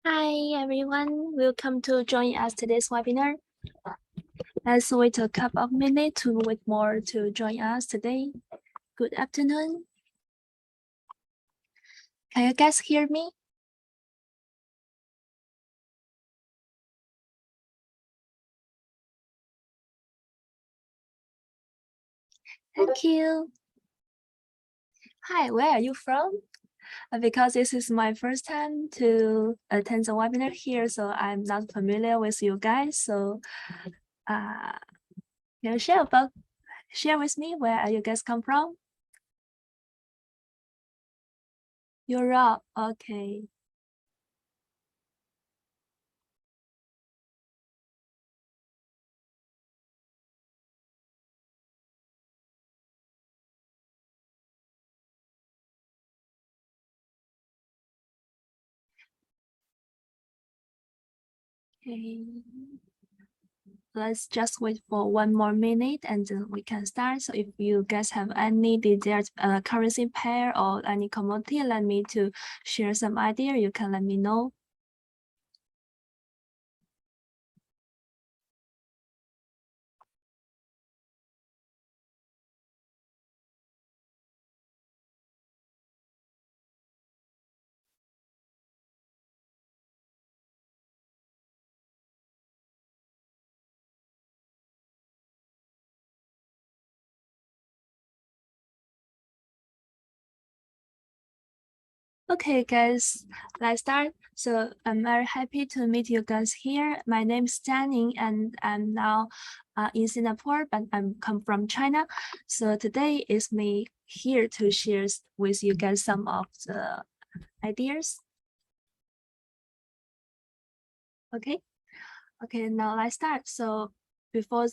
Hi everyone, welcome to join us today's webinar. Let's wait a couple of minutes to wait more to join us today. Good afternoon. Can you guys hear me? Thank you. Hi, where are you from? Because this is my first time to attend the webinar here, so I'm not familiar with you guys. So can you share with me where are you guys come from? Europe, okay. Okay. Let's just wait for one more minute and then we can start. So if you guys have any desired currency pair or any commodity, let me to share some idea, you can let me know. Okay, guys, let's start. So I'm very happy to meet you guys here. My name is Jianing, and I'm now in Singapore, but I'm come from China. So today is me here to share with you guys some of the ideas. Okay. Okay, now let's start. So before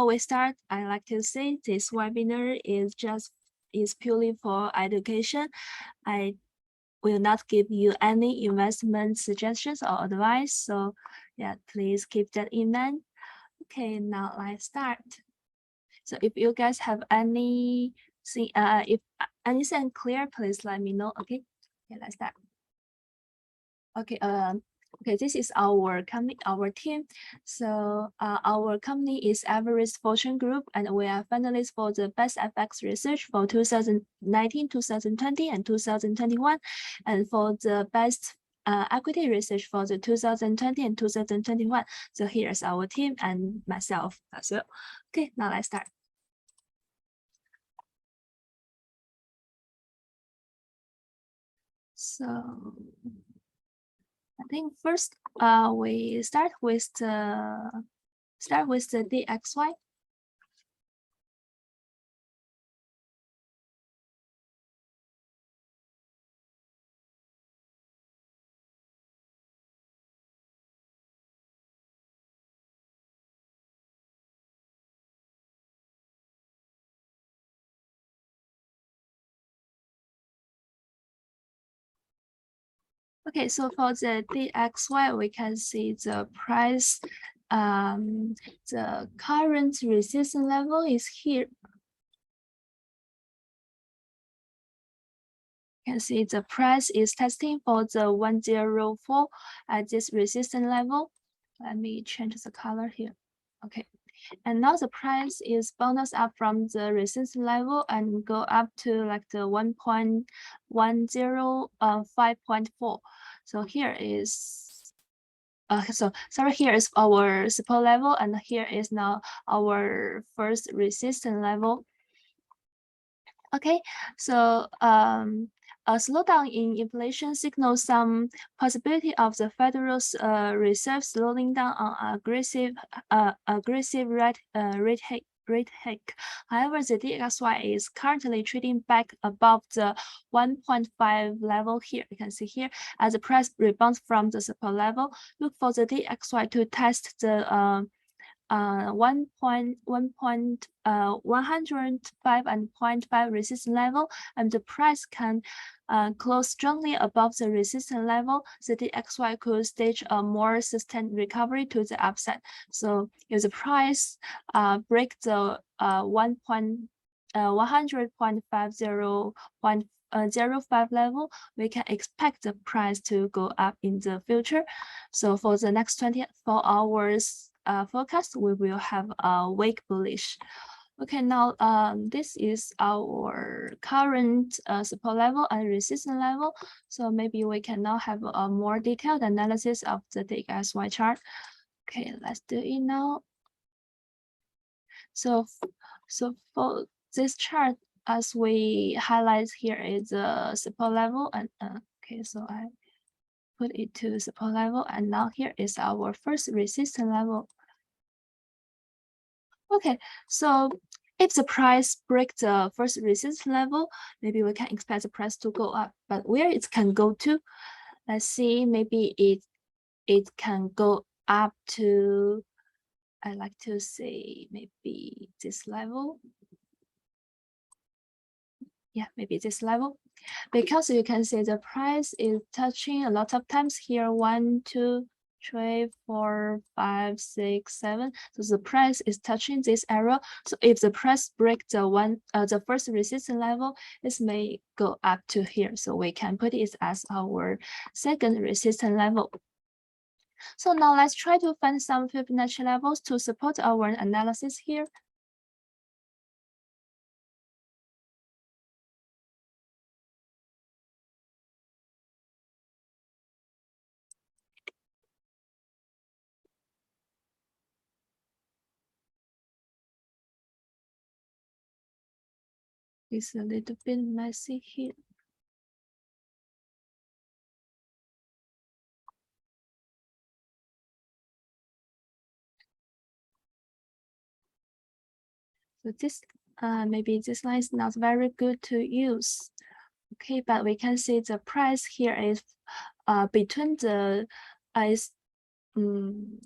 we start, I like to say this webinar is purely for education. I will not give you any investment suggestions or advice. So yeah, please keep that in mind. Okay, now let's start. So if you guys have anything clear, please let me know. Okay, let's start. Okay, okay, this is our company, our team. So our company is Everest Fortune Group, and we are finalists for the Best FX Research for 2019, 2020, and 2021, and for the Best Equity Research for the 2020 and 2021. So here's our team and myself as well. Okay, now let's start. So I think first we start with the DXY. Okay, so for the DXY, we can see the price, the current resistance level is here. You can see the price is testing for the 104 at this resistance level. Let me change the color here. Okay, and now the price is bounced up from the resistance level and go up to like the 5.4. So here is so sorry, here is our support level, and here is now our first resistance level. Okay, so a slowdown in inflation signals some possibility of the Federal Reserve slowing down on aggressive rate hike. However, the DXY is currently trading back above the 1.5 level here. You can see here as the price rebounds from the support level. Look for the DXY to test the 105 and 0.5 resistance level, and the price can close strongly above the resistance level. The DXY could stage a more sustained recovery to the upside. So if the price break the 100.50 0.05 level, we can expect the price to go up in the future. So for the next 24 hours forecast, we will have a weak bullish. Okay, now this is our current support level and resistance level. So maybe we can now have a more detailed analysis of the DXY chart. Okay, let's do it now. So for this chart, as we highlight here is the support level, and okay, so I put it to support level, and now here is our first resistance level. Okay, so if the price breaks the first resistance level, maybe we can expect the price to go up. But where it can go to, let's see, maybe it can go up to, I like to say maybe this level. Yeah, maybe this level, because you can see the price is touching a lot of times here, 1, 2, 3, 4, 5, 6, 7. So the price is touching this area. So if the price breaks the first resistance level, it may go up to here. So we can put it as our second resistance level. So now let's try to find some Fibonacci levels to support our analysis here. It's a little bit messy here. So this maybe this line is not very good to use. Okay, but we can see the price here is between the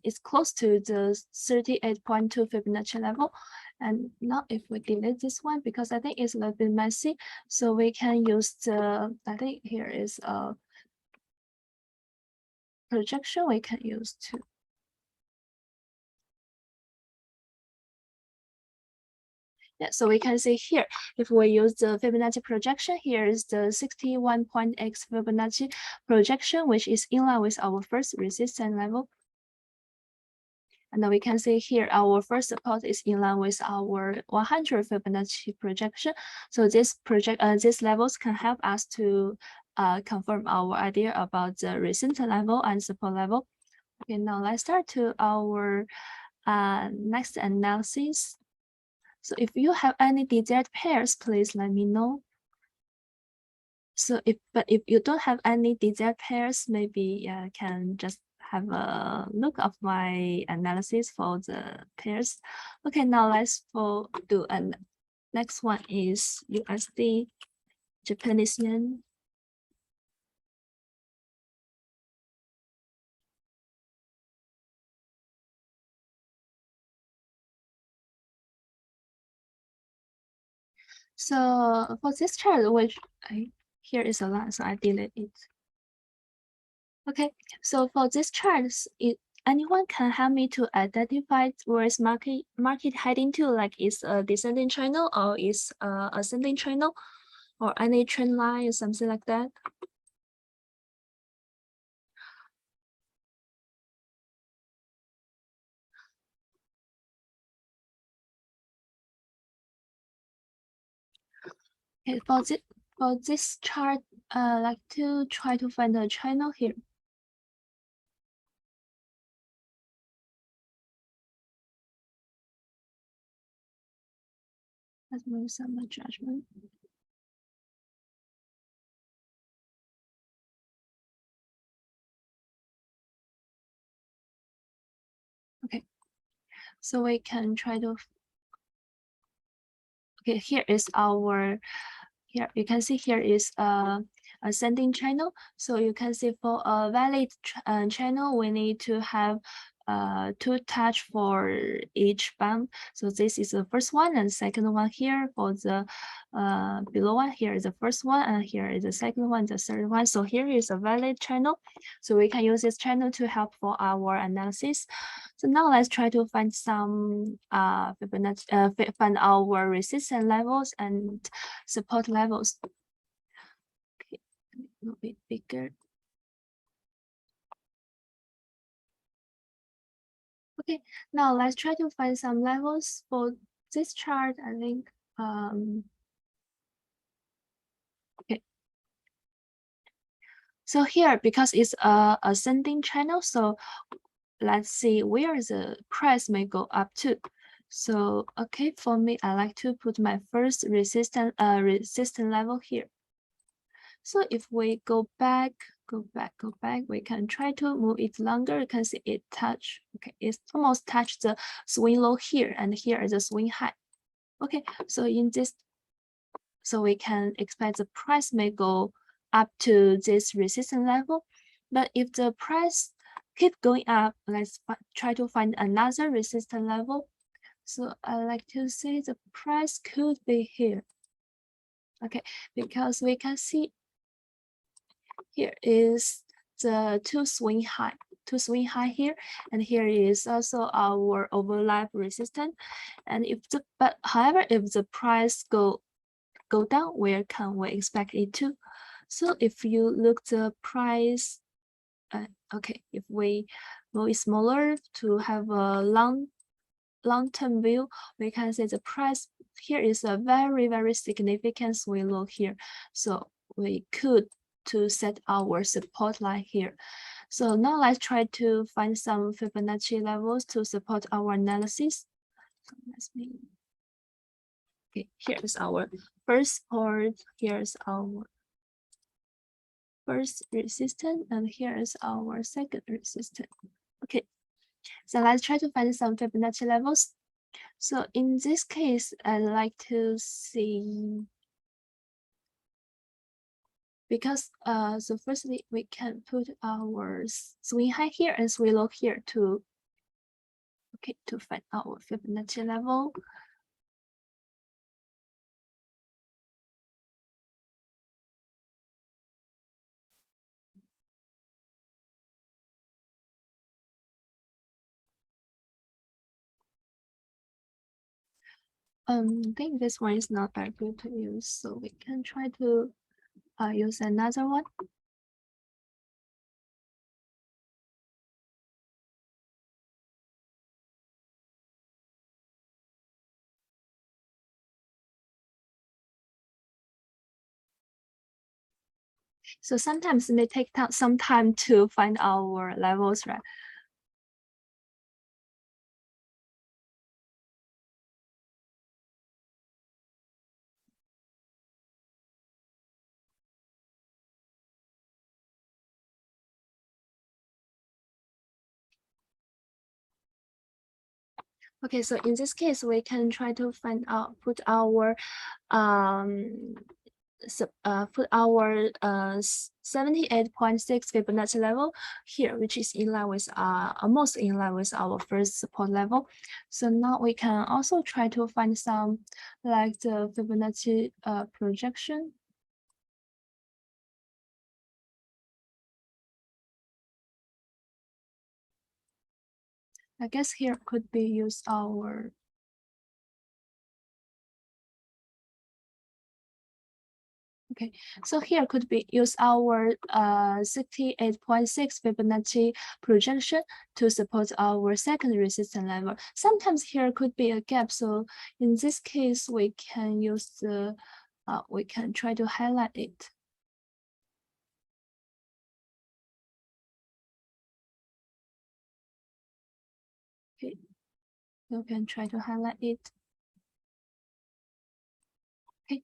it's close to the 38.2 Fibonacci level. And now if we delete this one, because I think it's a little bit messy, so we can use the, I think here is a projection we can use too. Yeah, so we can see here, if we use the Fibonacci projection, here is the 61.x Fibonacci projection, which is in line with our first resistance level. And then we can see here, our first support is in line with our 100 Fibonacci projection. So these levels can help us to confirm our idea about the resistance level and support level. Okay, now let's start to our next analysis. So if you have any desired pairs, please let me know. So if you don't have any desired pairs, maybe can just have a look of my analysis for the pairs. Okay, now let's do an next one is USD, Japanese yen. So for this chart, which here is a line, so I delete it. Okay, so for this chart, anyone can help me to identify where is market heading to, like is a descending channel or is a ascending channel or any trend line or something like that. Okay, for this chart, like to try to find a channel here. Let's move some judgment. Okay, so we can try to. Okay, here is our. Here you can see here is a ascending channel. So you can see for a valid channel, we need to have 2 touch for each band. So this is the first one, and second one here for the below one. Here is the first one, and here is the second one, the third one. So here is a valid channel. So we can use this channel to help for our analysis. So now let's try to find some find our resistance levels and support levels. little bit bigger. Okay, now let's try to find some levels for this chart. I think okay. So here, because it's a ascending channel, so let's see where the price may go up to. So okay, for me, I like to put my first resistance level here. So if we go back, we can try to move it longer. You can see it touch. Okay, it's almost touched the swing low here, and here is the swing high. Okay, so in this, so we can expect the price may go up to this resistance level. But if the price keep going up, let's try to find another resistance level. So I like to say the price could be here. Okay, because we can see here is the two swing high here, and here is also our overlap resistance. And if the however, if the price go down, where can we expect it to? So if you look the price, okay, if we move it smaller to have a long-term view, we can see the price here is a very significant swing low here. So we could to set our support line here. So now let's try to find some Fibonacci levels to support our analysis. So let's see. Okay, here is our first support, here's our first resistance, and here is our second resistance. Okay, so let's try to find some Fibonacci levels. So in this case, I'd like to see, because so firstly we can put our swing high here and swing low here to find our Fibonacci level. I think this one is not very good to use, so we can try to use another one. So sometimes it may take some time to find our levels, right? Okay, so in this case, we can try to find out, put our 78.6 Fibonacci level here, which is in line with almost in line with our first support level. So now we can also try to find some like the Fibonacci projection. I guess here could be use our okay, so here could be use our 68.6 Fibonacci projection to support our second resistance level. Sometimes here could be a gap, so in this case we can use the we can try to highlight it. Okay, you can try to highlight it. Okay.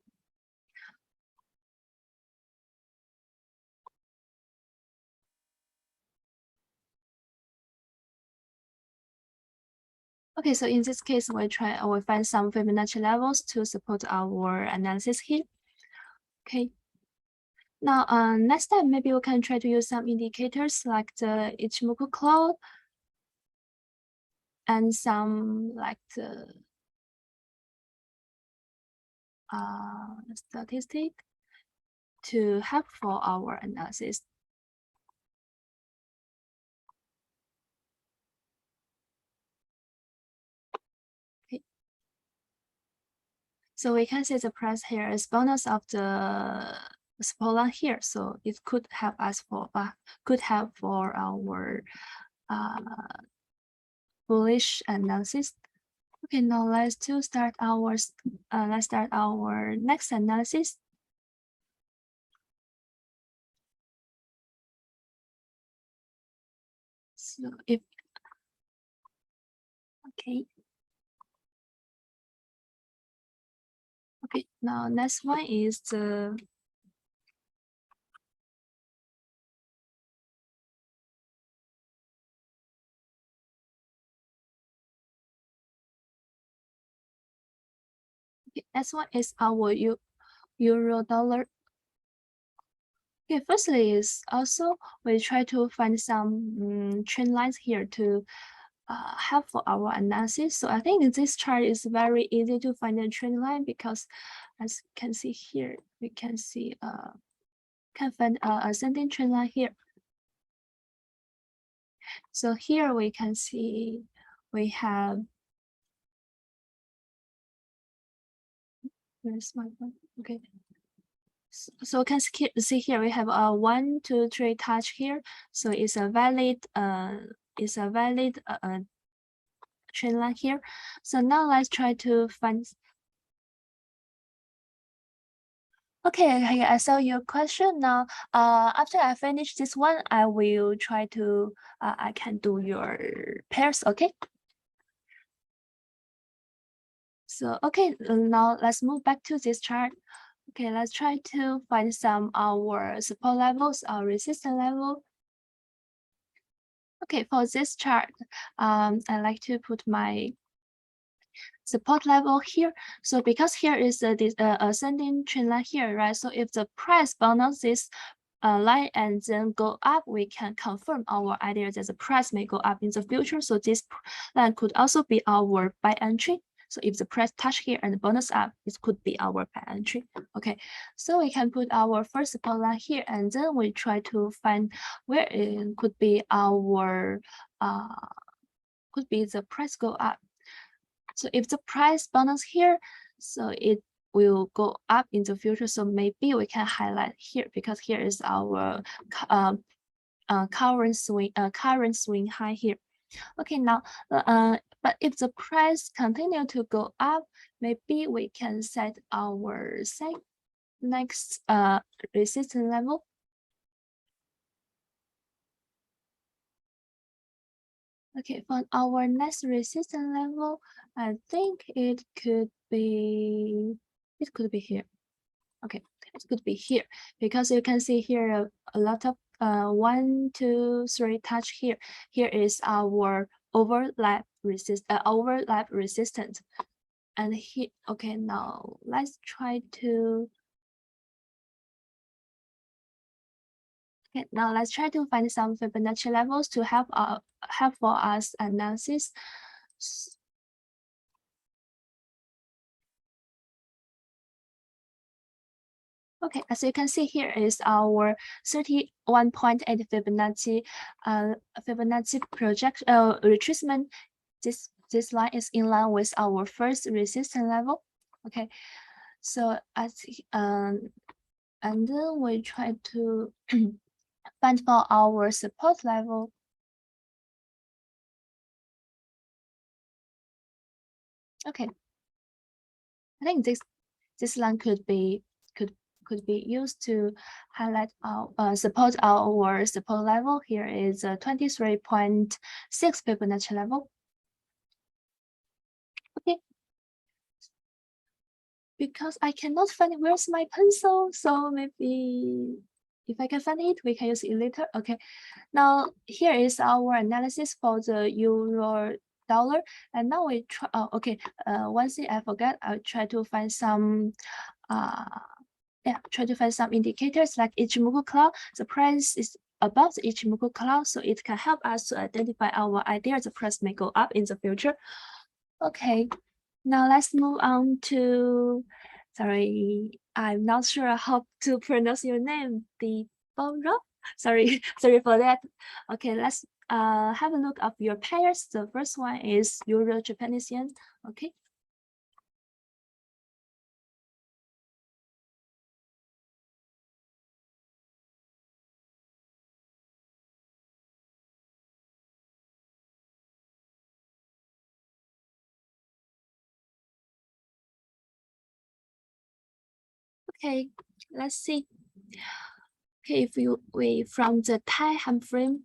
Okay, so in this case, we find some Fibonacci levels to support our analysis here. Okay. Now, next time, maybe we can try to use some indicators like the Ichimoku cloud and some like the statistic to help for our analysis. Okay. So we can see the price here is bonus of the support line here, so it could help us for our bullish analysis. Okay, now let's start our next analysis. So if okay. Okay, now next one is the next one is our euro dollar. Okay, firstly is also we try to find some trend lines here to help for our analysis. So I think this chart is very easy to find a trend line because as you can see here, we can see can find a ascending trend line here. So here we can see we have where's my phone? Okay. So you can see here we have a 1, 2, 3 touch here. So it's a valid trend line here. So now let's try to find. Okay, I saw your question. Now, after I finish this one, I will try to I can do your pairs. Okay. So okay, now let's move back to this chart. Okay, let's try to find some our support levels, our resistance level. Okay, for this chart, I like to put my support level here. So because here is this ascending trend line here, right? So if the price bounces this line and then go up, we can confirm our idea that the price may go up in the future. So this line could also be our buy entry. So if the price touch here and bonus up, it could be our buy entry. Okay, so we can put our first support line here, and then we try to find where it could be our could be the price go up. So if the price bounce here, so it will go up in the future. So maybe we can highlight here because here is our current swing high here. Okay, now but if the price continue to go up, maybe we can set our next resistance level. Okay, for our next resistance level, I think it could be here. Okay, it could be here because you can see here a lot of 1, 2, 3 touch here. Here is our overlap resistance. And here, okay, now let's try to find some Fibonacci levels to help for us analysis. Okay, as you can see here is our 31.8 Fibonacci project retracement. This line is in line with our first resistance level. Okay, so and then we try to find for our support level. Okay, I think this line could be used to highlight our support level. Here is a 23.6 Fibonacci level. Okay, because I cannot find where's my pencil, so maybe if I can find it, we can use it later. Okay, now here is our analysis for the euro dollar, and now we try. Okay, one thing I forgot. I'll try to find some try to find some indicators like Ichimoku cloud. The price is above the Ichimoku cloud, so it can help us to identify our idea the price may go up in the future. Okay, now let's move on to, sorry, I'm not sure how to pronounce your name, Deborah. Sorry, sorry for that. Okay, let's have a look of your pairs. The first one is Euro Japanese yen. Okay. Okay, let's see. Okay, if we from the time frame,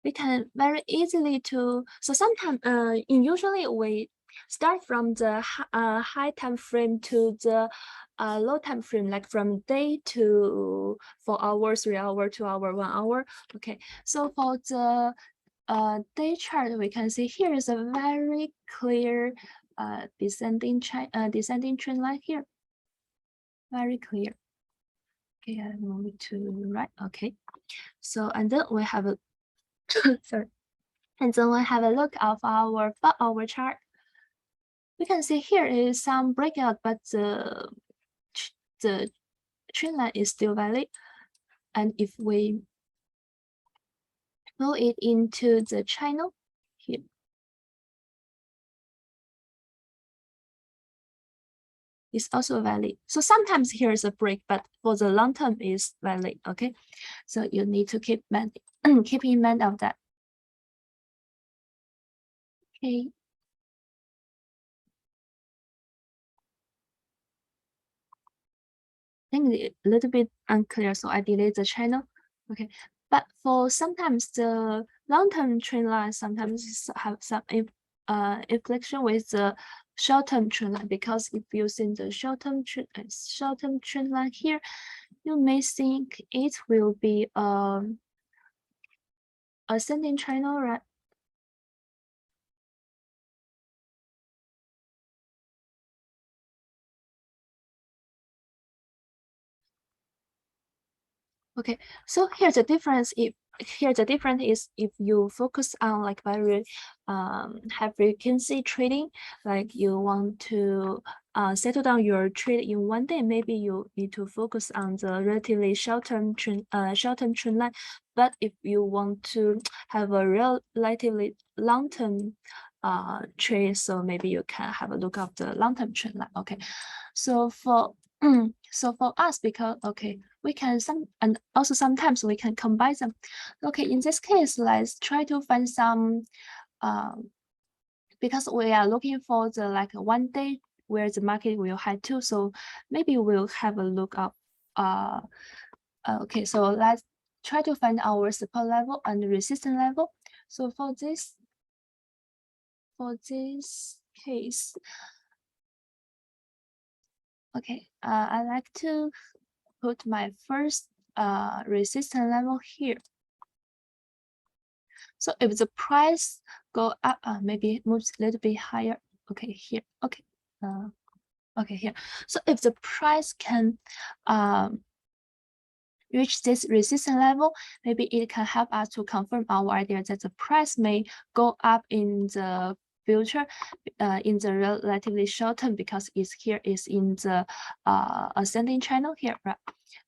we can very easily to, so sometimes usually we start from the high time frame to the low time frame, like from day to 4 hours, 3 hour, 2 hour, 1 hour. Okay, so for the day chart, we can see here is a very clear descending trend line here, very clear. Okay, I move it to right. Okay, so and then we have a sorry, and then we have a look of our 4 hour chart. We can see here is some breakout, but the trend line is still valid. And if we go it into the channel here, it's also valid. So sometimes here is a break, but for the long term is valid. Okay, so you need to keep in mind of that. Okay. I think a little bit unclear, so I delete the channel. Okay, but for sometimes the long-term trend line sometimes have some inflection with the short-term trend line, because if you see the short-term trend line here, you may think it will be ascending channel, right? Okay, so here's the difference. Here the difference is if you focus on like very high frequency trading, like you want to settle down your trade in one day, maybe you need to focus on the relatively short-term trend line. But if you want to have a relatively long-term trade, so maybe you can have a look at the long-term trend line. Okay, so for us, because okay, we can and also sometimes we can combine them. Okay, in this case, let's try to find some because we are looking for the like one day where the market will head to, so maybe we'll have a look up okay, so let's try to find our support level and resistance level. So for this case, okay, I like to put my first resistance level here. So if the price go up, maybe it moves a little bit higher. Okay, here. Okay, okay, here. So if the price can reach this resistance level, maybe it can help us to confirm our idea that the price may go up in the future, in the relatively short term, because it's here is in the ascending channel here, right?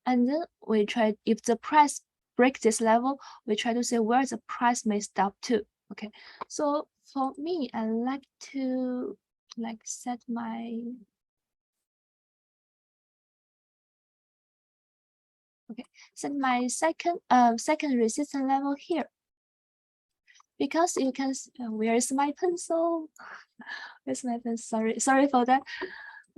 And then we try, if the price break this level, we try to see where the price may stop to. Okay, so for me, I like to like set my set my second resistance level here, because you can where is my pencil? Where's my pencil? Sorry for that.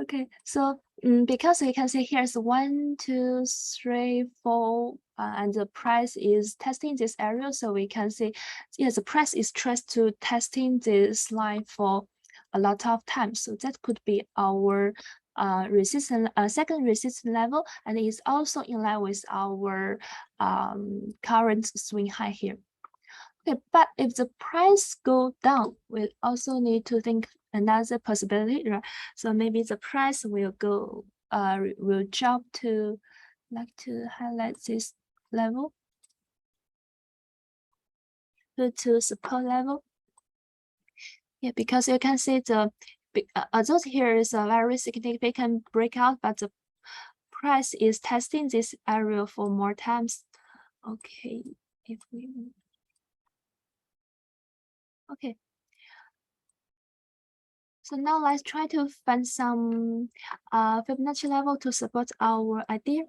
Okay, so because you can see here's 1, 2, 3, 4, and the price is testing this area, so we can see yes, the price is traced to testing this line for a lot of times. So that could be our resistance, second resistance level, and it's also in line with our current swing high here. Okay, but if the price go down, we also need to think another possibility, right? So maybe the price will go, will drop to, like to highlight this level, to support level. Yeah, because you can see the, although here is a very significant breakout, but the price is testing this area for more times. Okay, if we, okay. So now let's try to find some Fibonacci level to support our idea.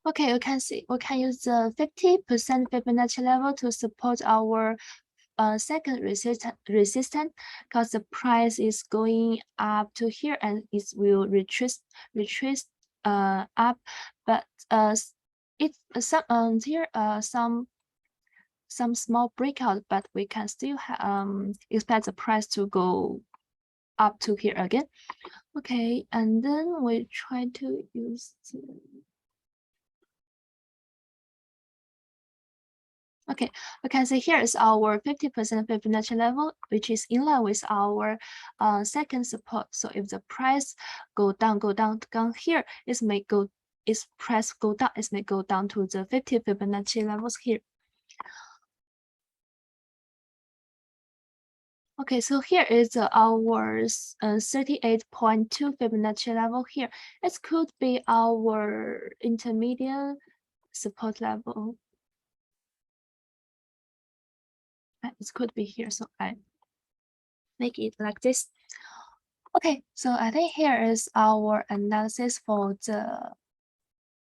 Okay, you can see we can use the 50% Fibonacci level to support our second resistance because the price is going up to here and it will retreat up, but it's some here some small breakout, but we can still expect the price to go up to here again. Okay, and then we try to use okay, we can see here is our 50% Fibonacci level, which is in line with our second support. So if the price go down here, it may go, its price go down, it may go down to the 50 Fibonacci levels here. Okay, so here is our 38.2 Fibonacci level here. It could be our intermediate support level. It could be here, so I make it like this. Okay, so I think here is our analysis for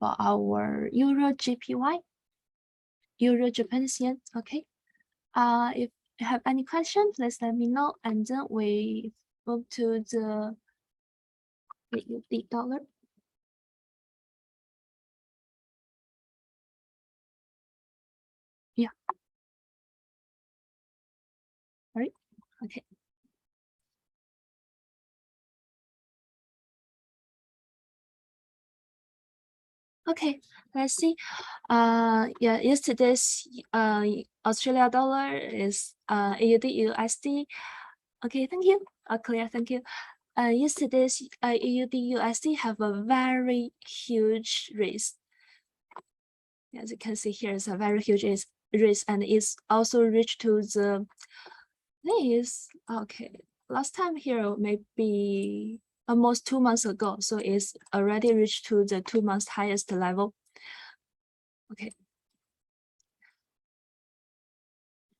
our Euro JPY, Euro Japanese yen. Okay. If you have any questions, please let me know, and then we move to the AUD dollar. Yeah. All right. Okay. Okay, let's see. Yeah, yesterday's Australia dollar is AUD USD. Okay, thank you. Clear, thank you. Yesterday's AUD USD have a very huge risk. As you can see here, it's a very huge risk, and it's also reached to the this. Okay, last time here maybe almost 2 months ago, so it's already reached to the 2 months highest level. Okay.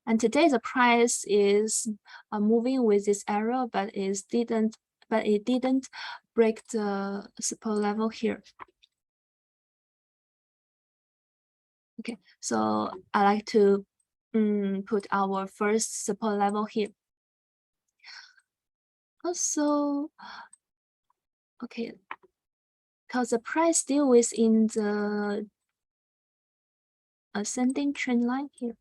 And today the price is moving with this arrow, but it didn't break the support level here. Okay, so I like to put our first support level here. Also, okay, because the price still within the ascending trend line here.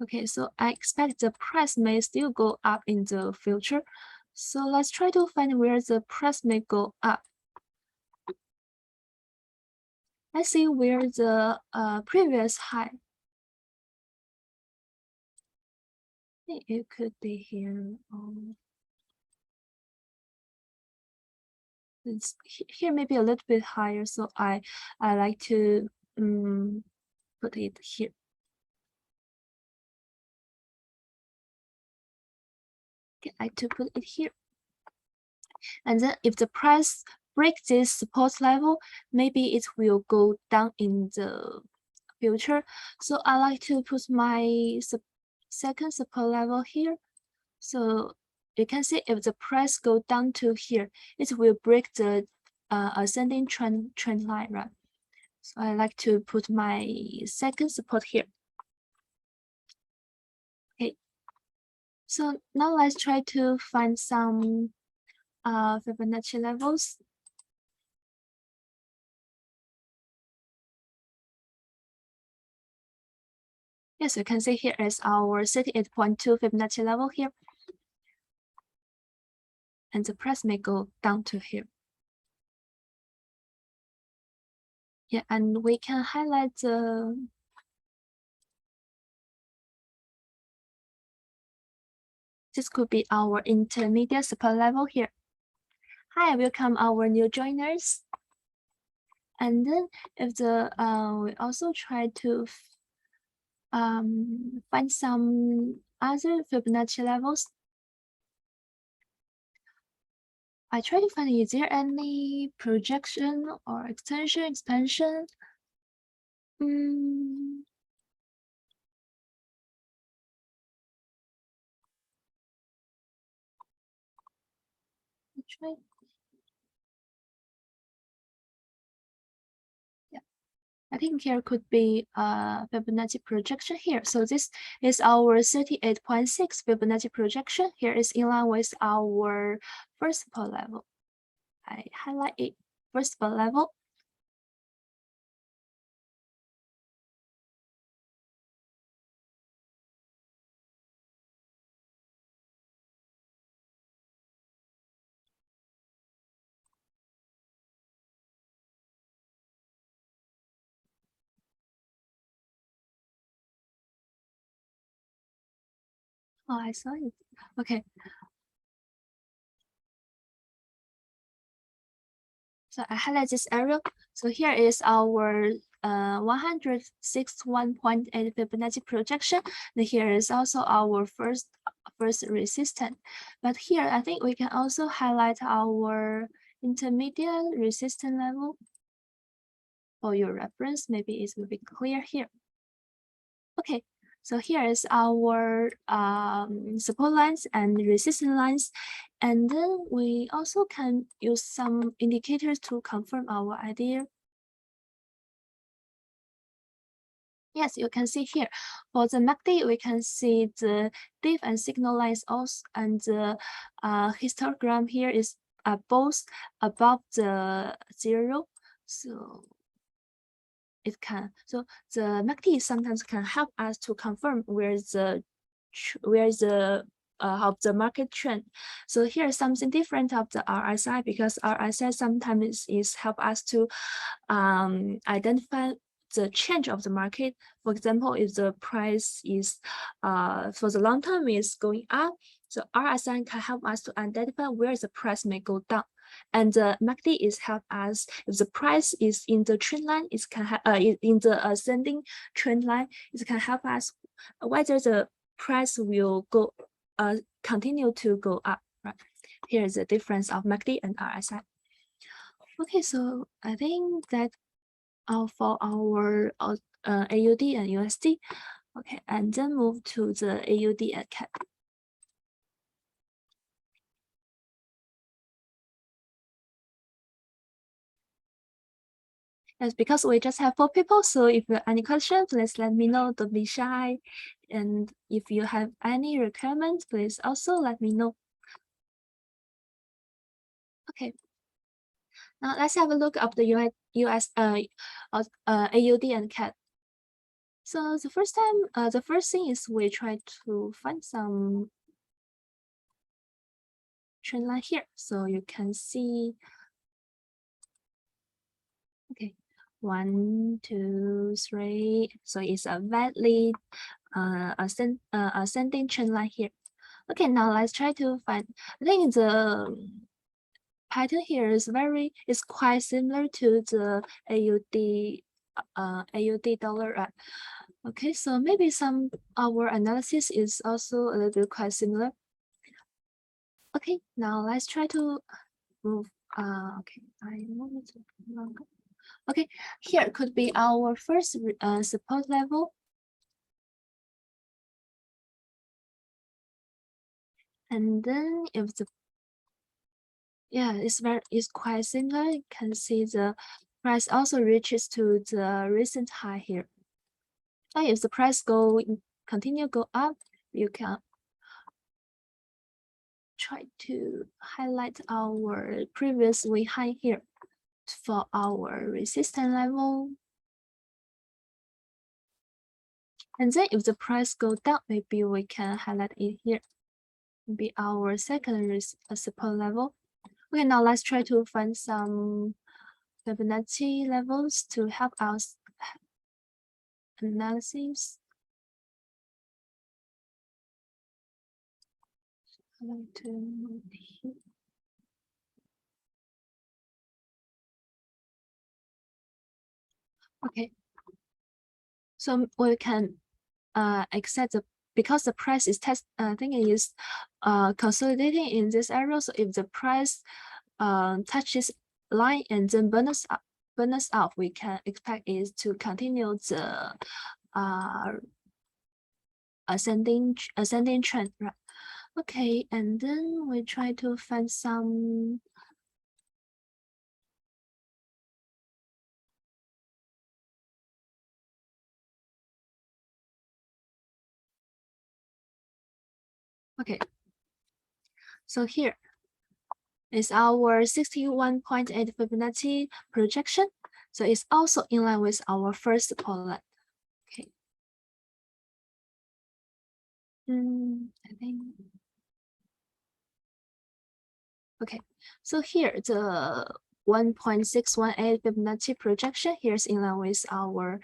Okay, so I expect the price may still go up in the future. So let's try to find where the price may go up. Let's see where the previous high. It could be here. It's here maybe a little bit higher, so I like to put it here. Okay, I like to put it here. And then if the price breaks this support level, maybe it will go down in the future. So I like to put my second support level here. So you can see if the price go down to here, it will break the ascending trend line, right? So I like to put my second support here. Okay. So now let's try to find some Fibonacci levels. Yes, you can see here is our 38.2 Fibonacci level here. And the price may go down to here. Yeah, and we can highlight the this could be our intermediate support level here. Hi, welcome our new joiners. And then if the we also try to find some other Fibonacci levels. I try to find, is there any projection or extension, expansion? Try. I think here could be Fibonacci projection here. So this is our 38.6 Fibonacci projection. Here is in line with our first support level. I highlight it, first support level. Oh, I saw it. Okay. So I highlight this area. So here is our 161.8 Fibonacci projection. And here is also our first resistance. But here I think we can also highlight our intermediate resistance level. For your reference, maybe it will be clear here. Okay, so here is our support lines and resistance lines. And then we also can use some indicators to confirm our idea. Yes, you can see here. For the MACD, we can see the diff and signal lines also, and the histogram here is both above the 0. So it can, so the MACD sometimes can help us to confirm where the of the market trend. So here's something different of the RSI, because RSI sometimes is help us to identify the change of the market. For example, if the price is for the long term is going up, so RSI can help us to identify where the price may go down. And the MACD is help us if the price is in the trend line, it can in the ascending trend line, it can help us whether the price will go continue to go up. Right? Here is the difference of MACD and RSI. Okay, so I think that for our AUD and USD. Okay, and then move to the AUD and CAD. Yes, because we just have 4 people, so if you have any questions, please let me know. Don't be shy. And if you have any requirements, please also let me know. Okay. Now let's have a look at the US AUD and CAD. So the first thing is we try to find some trend line here. So you can see, okay, 1, 2, 3. So it's a valid ascending trend line here. Okay, now let's try to find. I think the pattern here is quite similar to the AUD dollar. Okay, so maybe our analysis is also a little bit quite similar. Okay, now let's try to move. Okay, I move it longer. Okay, here could be our first support level. And then if the it's quite similar. You can see the price also reaches to the recent high here. And if the price continue go up, you can try to highlight our previous way high here for our resistance level. And then if the price go down, maybe we can highlight it here. Be our secondary support level. Okay, now let's try to find some Fibonacci levels to help us analysis. I like to move here. Okay, so we can accept because the price is I think it is consolidating in this area. So if the price touches line and then bonus out, we can expect it to continue the ascending trend, right? Okay, and then we try to find some Okay. So here is our 61.8 Fibonacci projection. So it's also in line with our first support line. Okay. I think. Okay. So here the 1.618 Fibonacci projection here is in line with our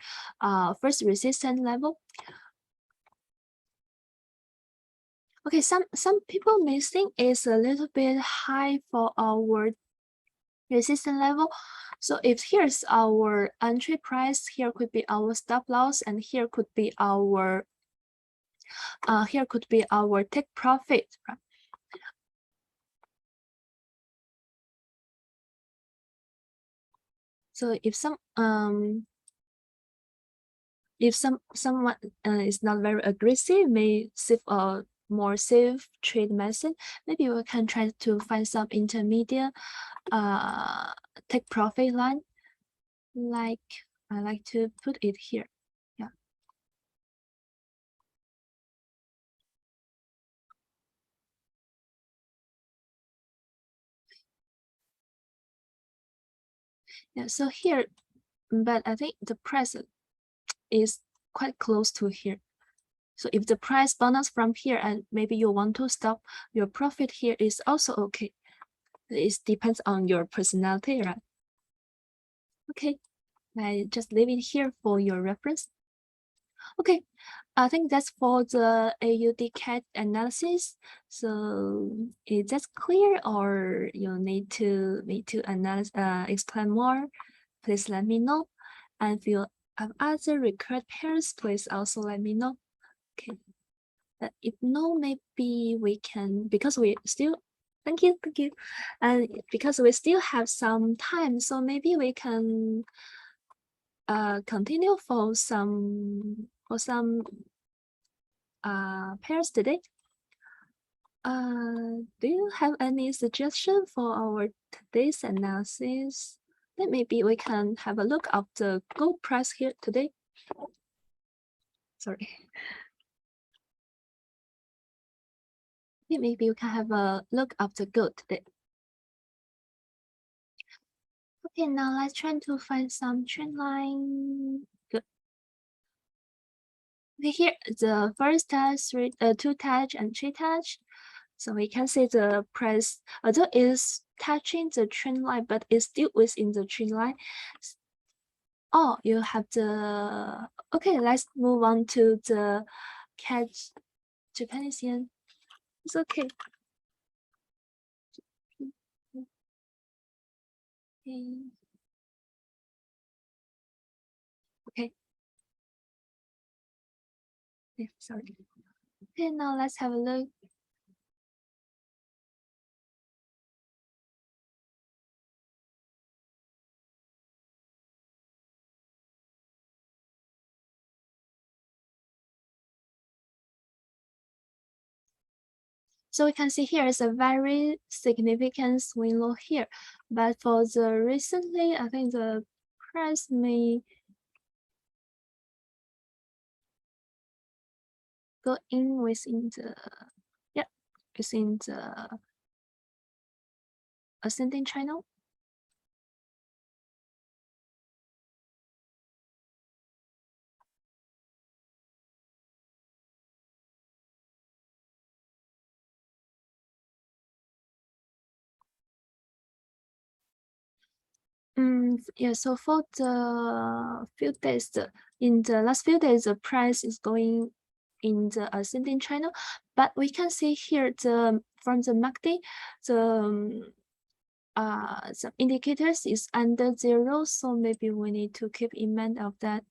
first resistance level. Okay, some people may think it's a little bit high for our resistance level. So if here's our entry price, here could be our stop loss, and here could be our take profit. Right? So if someone is not very aggressive, may save a more safe trade method, maybe we can try to find some intermediate take profit line, like I like to put it here. Yeah. Yeah, so here, but I think the price is quite close to here. So if the price bounces from here and maybe you want to stop your profit here is also okay. It depends on your personality, right? Okay, I just leave it here for your reference. Okay, I think that's for the AUD CAD analysis. So is that clear, or you need to analyze, explain more? Please let me know. And if you have other required pairs, please also let me know. Okay. If no, maybe we can, because we still, thank you. And because we still have some time, so maybe we can continue for some pairs today. Do you have any suggestion for our today's analysis? Then maybe we can have a look at the gold price here today. Sorry. Yeah, maybe we can have a look at the gold today. Okay, now let's try to find some trend line. Good. Okay, here the first touch, two touch, and three touch. So we can see the price, although is touching the trend line, but it's still within the trend line. Oh, you have the, okay, let's move on to the catch Japanese yen. It's okay. Okay. Yeah, sorry. Okay, now let's have a look. So we can see here is a very significant swing low here, but for the recently, I think the price may go in within the, yeah, within the ascending channel. Yeah, so for the few days, in the last few days, the price is going in the ascending channel, but we can see here from the MACD, some indicators is under 0, so maybe we need to keep in mind of that.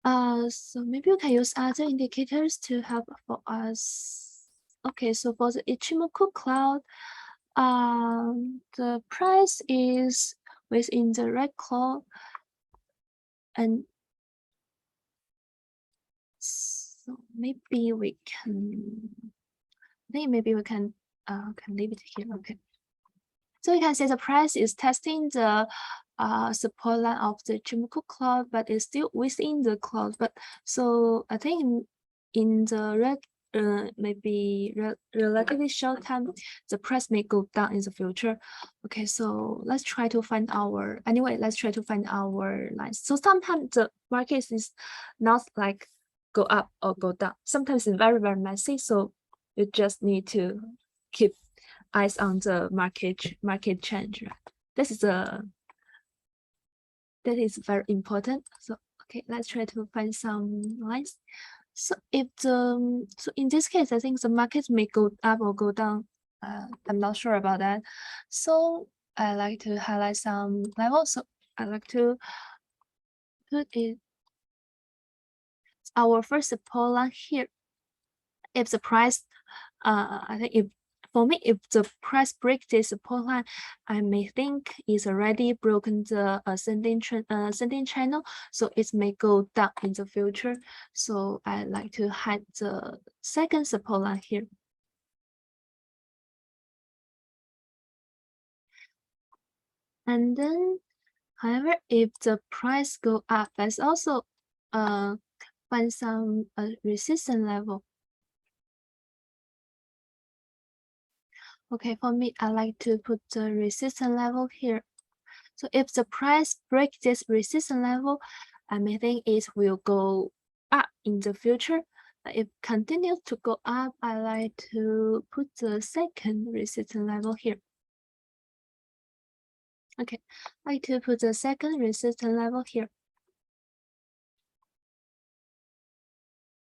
So maybe we can use other indicators to help for us. Okay, so for the Ichimoku cloud, the price is within the red cloud, and so maybe we can, I think maybe we can leave it here. Okay. So you can see the price is testing the support line of the Ichimoku cloud, but it's still within the cloud. But so I think in the maybe relatively short time, the price may go down in the future. Okay, so let's try to find our lines. So sometimes the market is not like go up or go down. Sometimes it's very, very messy. So you just need to keep eyes on the market change. Right? That is very important. So okay, let's try to find some lines. So if so in this case, I think the market may go up or go down. I'm not sure about that. So I like to highlight some levels. So I like to put it our first support line here. If the price, I think if the price breaks this support line, I may think it's already broken the ascending channel, so it may go down in the future. So I like to hide the second support line here. And then, however, if the price go up, let's also find some resistance level. Okay, for me, I like to put the resistance level here. So if the price breaks this resistance level, I may think it will go up in the future. But if it continues to go up, I like to put the second resistance level here. Okay, I like to put the second resistance level here.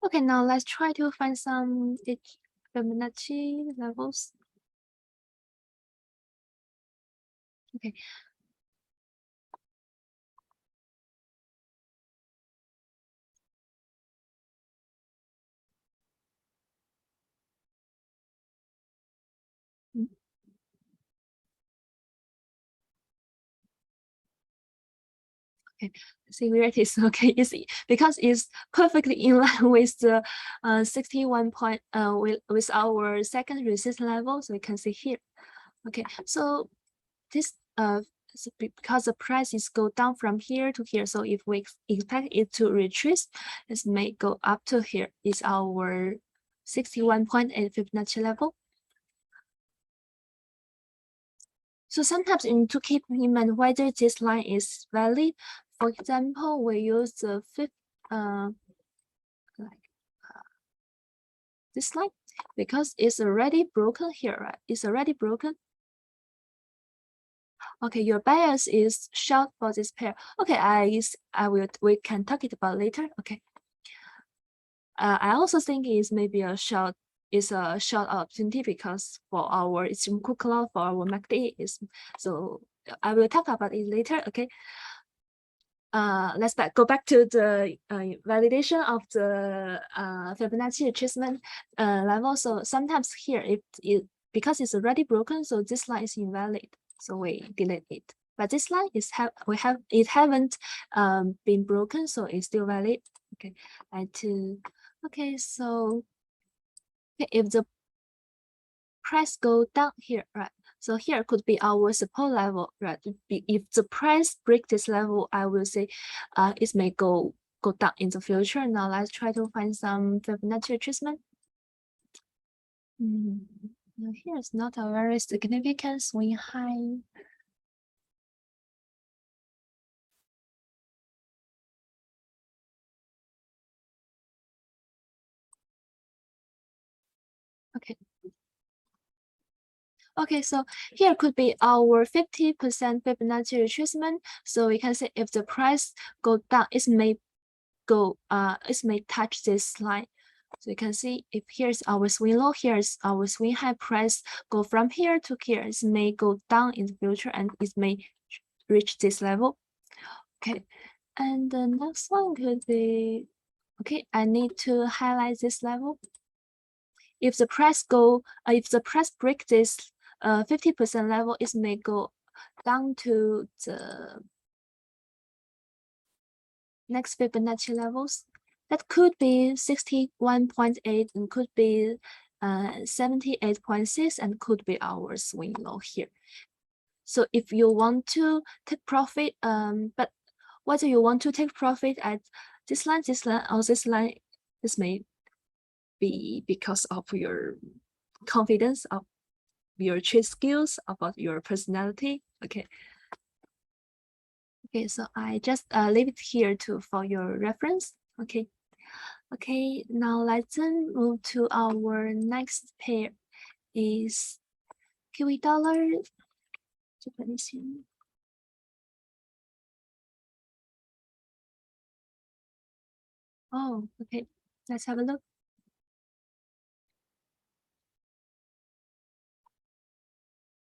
Okay, now let's try to find some Fibonacci levels. Okay. Okay, see where it is. Okay, you see, because it's perfectly in line with the 61 point with our second resistance level, so you can see here. Okay, so this because the prices go down from here to here, so if we expect it to retrace, it may go up to here. Is our 61.8 Fibonacci level. So sometimes you need to keep in mind whether this line is valid. For example, we use the fifth this line because it's already broken here, right? It's already broken. Okay, your bias is short for this pair. Okay, we can talk it about later. Okay. I also think it's maybe a short opportunity because for our Ichimoku cloud for our MACD is so I will talk about it later. Okay. Let's go back to the validation of the Fibonacci retracement level. So sometimes here because it's already broken, so this line is invalid. So we delete it. But this line is haven't been broken, so it's still valid. Okay, okay, so if the price go down here, right? So here could be our support level, right? If the price break this level, I will say it may go down in the future. Now let's try to find some Fibonacci retracement. Now here's not a very significant swing high. Okay. Okay, so here could be our 50% Fibonacci retracement. So we can say if the price go down, it may touch this line. So you can see if here's our swing low, here's our swing high, price go from here to here. It may go down in the future and it may reach this level. Okay, and the next one could be, okay, I need to highlight this level. If the price break this 50% level, it may go down to the next Fibonacci levels. That could be 61.8 and could be 78.6 and could be our swing low here. So if you want to take profit, but whether you want to take profit at this line, or this line, this may be because of your confidence, of your trade skills, about your personality. Okay. Okay, so I just leave it here for your reference. Okay. Okay, now let's then move to our next pair is Kiwi dollar, Japanese yen. Oh, okay. Let's have a look.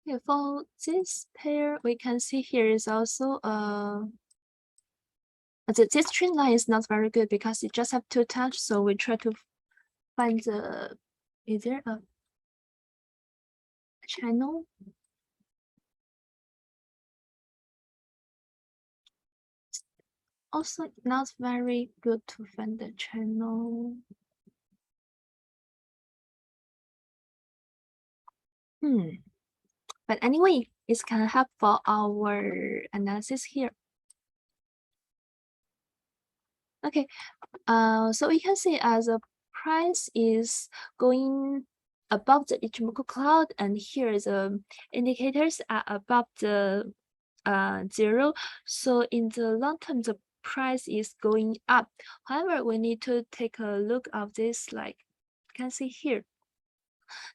Okay, for this pair, we can see here is also this trend line is not very good because it just have two touch. So we try to find is there a channel? Also not very good to find the channel. But anyway, it's can help for our analysis here. Okay, so we can see as a price is going above the Ichimoku cloud, and here the indicators are above the 0. So in the long term, the price is going up. However, we need to take a look of this, like you can see here.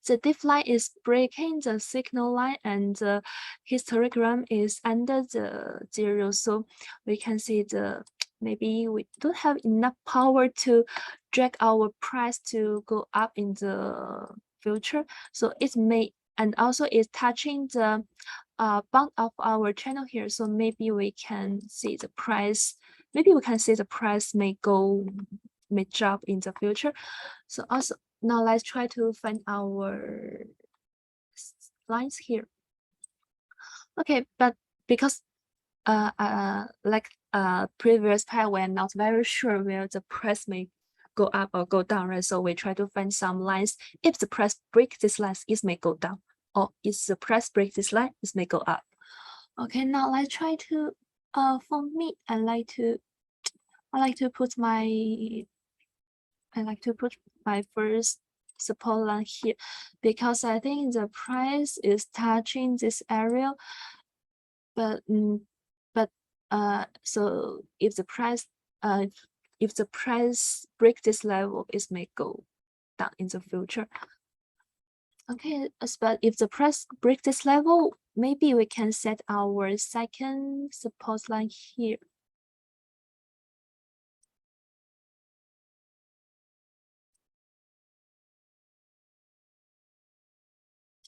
The diff line is breaking the signal line, and the histogram is under the 0. So we can see maybe we don't have enough power to drag our price to go up in the future. So it may, and also it's touching the bound of our channel here. So maybe we can see the price. Maybe we can see the price may drop in the future. So also now let's try to find our lines here. Okay, but because like previous pair, we're not very sure where the price may go up or go down, right? So we try to find some lines. If the price break this line, it may go down, or if the price break this line, it may go up. Okay, now let's try to for me, I like to put my first support line here, because I think the price is touching this area, but so if the price break this level, it may go down in the future. Okay, but if the price break this level, maybe we can set our second support line here.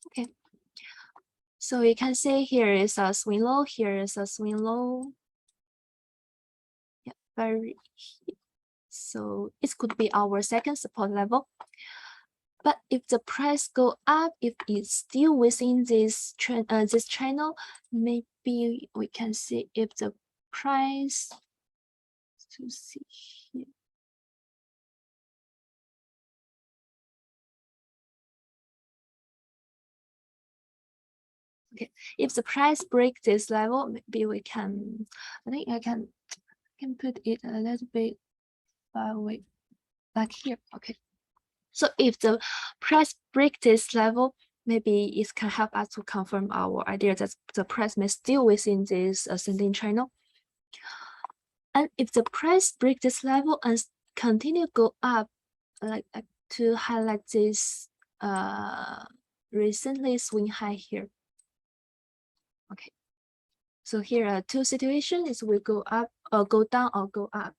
Okay, so you can see here is a swing low, here is a swing low. Yeah, so it could be our second support level. But if the price go up, if it's still within this channel, maybe we can see if the price to see here. Okay, if the price break this level, maybe we can. I think I can put it a little bit far away, like here. Okay. So if the price break this level, maybe it can help us to confirm our idea that the price may still within this ascending channel. And if the price break this level and continue go up, like to highlight this recently swing high here. Okay. So here are two situations: is will go up or go down or go up.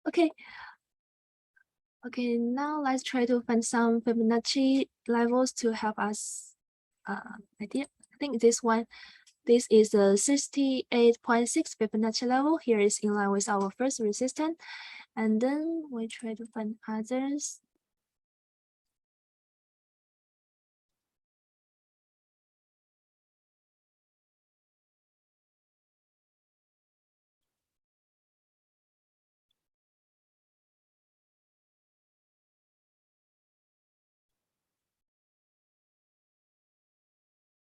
Okay. Okay, now let's try to find some Fibonacci levels to help us idea. I think this is the 68.6 Fibonacci level. Here is in line with our first resistance. And then we try to find others.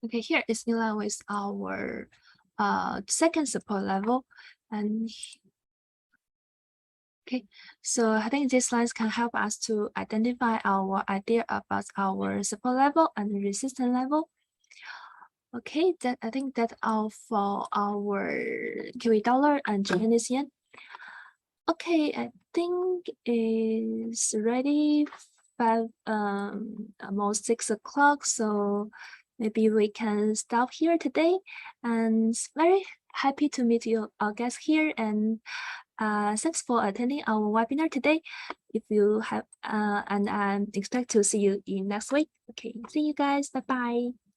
Okay, here is in line with our second support level. And Okay, so I think these slides can help us to identify our idea about our support level and resistance level. Okay, I think that's all for our Kiwi dollar and Japanese yen. Okay, I think it's ready almost 6 o'clock, so maybe we can stop here today. And very happy to meet you, our guests here, and thanks for attending our webinar today. If you have and I expect to see you in next week. Okay, see you guys. Bye bye.